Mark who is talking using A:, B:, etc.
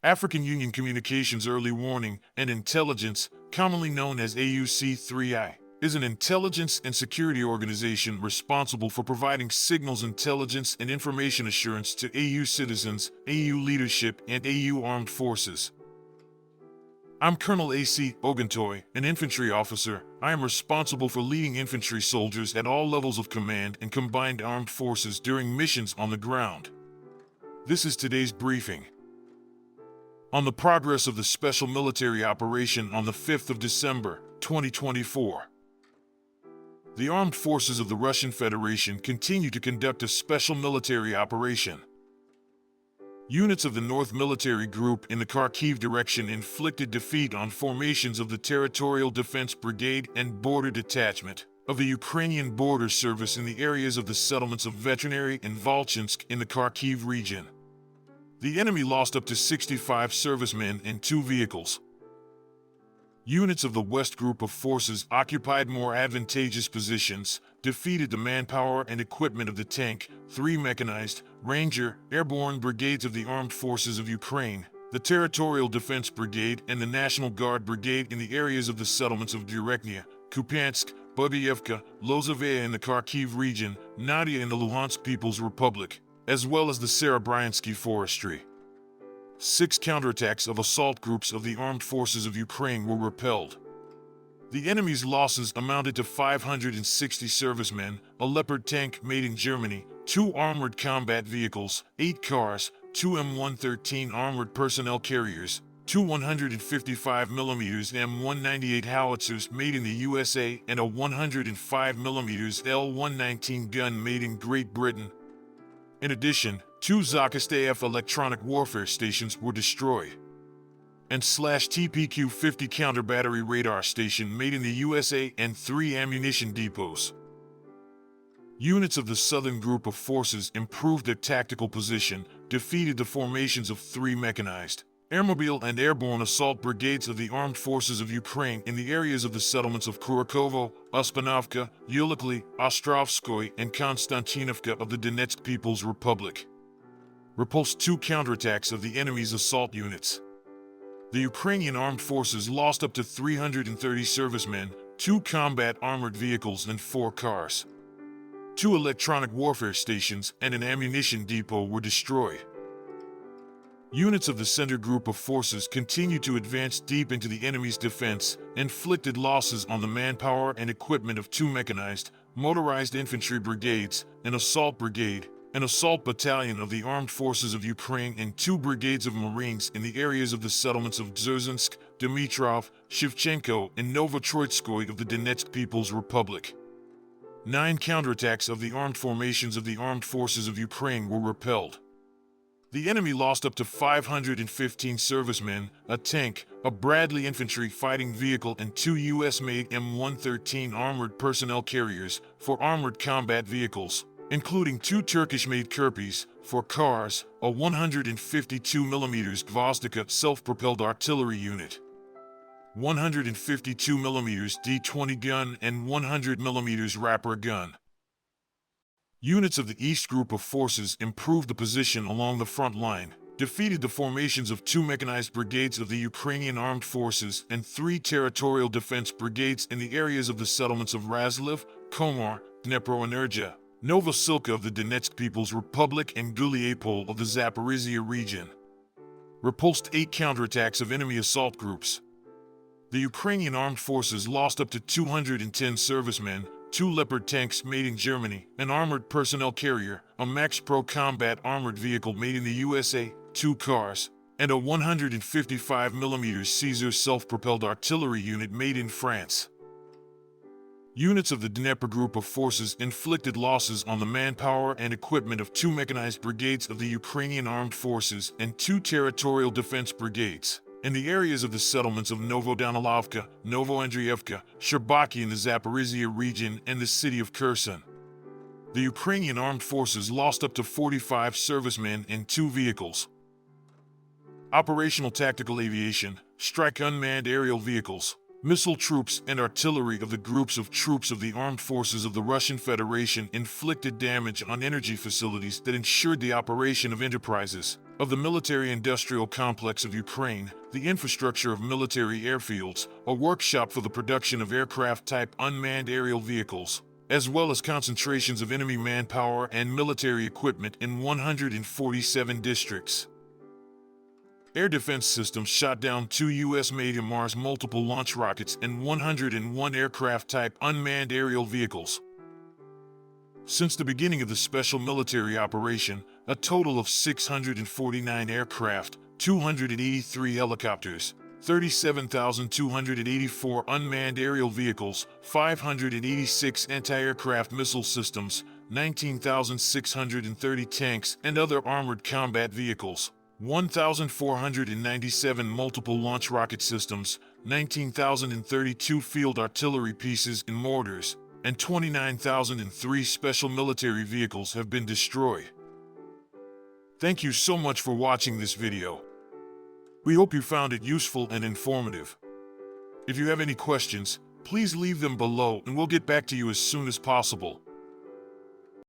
A: African Union Communications Early Warning and Intelligence, commonly known as AUC3I, is an intelligence and security organization responsible for providing signals intelligence and information assurance to AU citizens, AU leadership, and AU armed forces. I'm Colonel A.C. Oguntoye, an infantry officer. I am responsible for leading infantry soldiers at all levels of command and combined armed forces during missions on the ground. This is today's briefing. On the progress of the special military operation on the 5th of December, 2024. The armed forces of the Russian Federation continue to conduct a special military operation. Units of the North Military Group in the Kharkiv direction inflicted defeat on formations of the Territorial Defense Brigade and Border Detachment of the Ukrainian Border Service in the areas of the settlements of Veterinary and Volchansk in the Kharkiv region. The enemy lost up to 65 servicemen and 2 vehicles. Units of the West Group of Forces occupied more advantageous positions, defeated the manpower and equipment of the tank, 3 mechanized, Ranger, airborne brigades of the Armed Forces of Ukraine, the Territorial Defense Brigade and the National Guard Brigade in the areas of the settlements of Dvurechnaya, Kupyansk, Budyevka, Lozovaya in the Kharkiv region, Nadia in the Luhansk People's Republic, as well as the Serebryansky Forestry. 6 counterattacks of assault groups of the Armed Forces of Ukraine were repelled. The enemy's losses amounted to 560 servicemen, a Leopard tank made in Germany, 2 armored combat vehicles, 8 cars, 2 M113 armored personnel carriers, 2 155mm M198 howitzers made in the USA, and a 105mm L119 gun made in Great Britain. In addition, 2 Zakhastev electronic warfare stations were destroyed. And /TPQ-50 counter-battery radar station made in the USA and 3 ammunition depots. Units of the Southern Group of Forces improved their tactical position, defeated the formations of 3 mechanized, airmobile and airborne assault brigades of the Armed Forces of Ukraine in the areas of the settlements of Kurakovo, Uspanovka, Yulikli, Ostrovskoye, and Konstantinovka of the Donetsk People's Republic. Repulsed 2 counterattacks of the enemy's assault units. The Ukrainian armed forces lost up to 330 servicemen, 2 combat armored vehicles and 4 cars. 2 electronic warfare stations and an ammunition depot were destroyed. Units of the Center Group of Forces continued to advance deep into the enemy's defense, inflicted losses on the manpower and equipment of 2 mechanized, motorized infantry brigades, an assault brigade, an assault battalion of the Armed Forces of Ukraine and 2 brigades of Marines in the areas of the settlements of Dzerzhinsk, Dmitrov, Shevchenko, and Novotroitskoye of the Donetsk People's Republic. 9 counterattacks of the armed formations of the Armed Forces of Ukraine were repelled. The enemy lost up to 515 servicemen, a tank, a Bradley infantry fighting vehicle and 2 US-made M113 armored personnel carriers, 4 armored combat vehicles, including 2 Turkish-made Kirpis, 4 cars, a 152mm Gvozdika self-propelled artillery unit, 152mm D-20 gun and 100mm Rapper gun. Units of the East Group of Forces improved the position along the front line, defeated the formations of 2 mechanized brigades of the Ukrainian Armed Forces and 3 territorial defense brigades in the areas of the settlements of Razliv, Komar, Dneproenergia, Novosilka of the Donetsk People's Republic and Guliapol of the Zaporizhia region. Repulsed 8 counterattacks of enemy assault groups. The Ukrainian Armed Forces lost up to 210 servicemen, 2 Leopard tanks made in Germany, an armored personnel carrier, a Max Pro combat armored vehicle made in the USA, 2 cars, and a 155mm Caesar self-propelled artillery unit made in France. Units of the Dnieper Group of Forces inflicted losses on the manpower and equipment of 2 mechanized brigades of the Ukrainian Armed Forces and 2 territorial defense brigades in the areas of the settlements of Novodanilovka, Novoandrievka, Sherbaki in the Zaporizhia region, and the city of Kherson. The Ukrainian Armed Forces lost up to 45 servicemen and 2 vehicles. Operational Tactical Aviation, strike unmanned aerial vehicles, Missile troops and artillery of the groups of troops of the armed forces of the Russian Federation inflicted damage on energy facilities that ensured the operation of enterprises of the military-industrial complex of Ukraine, the infrastructure of military airfields, a workshop for the production of aircraft-type unmanned aerial vehicles, as well as concentrations of enemy manpower and military equipment in 147 districts. Air defense systems shot down 2 U.S.-made Mars multiple launch rockets and 101 aircraft-type unmanned aerial vehicles. Since the beginning of the special military operation, a total of 649 aircraft, 283 helicopters, 37,284 unmanned aerial vehicles, 586 anti-aircraft missile systems, 19,630 tanks and other armored combat vehicles, 1,497 multiple launch rocket systems, 19,032 field artillery pieces and mortars, and 29,003 special military vehicles have been destroyed. Thank you so much for watching this video. We hope you found it useful and informative. If you have any questions, please leave them below and we'll get back to you as soon as possible.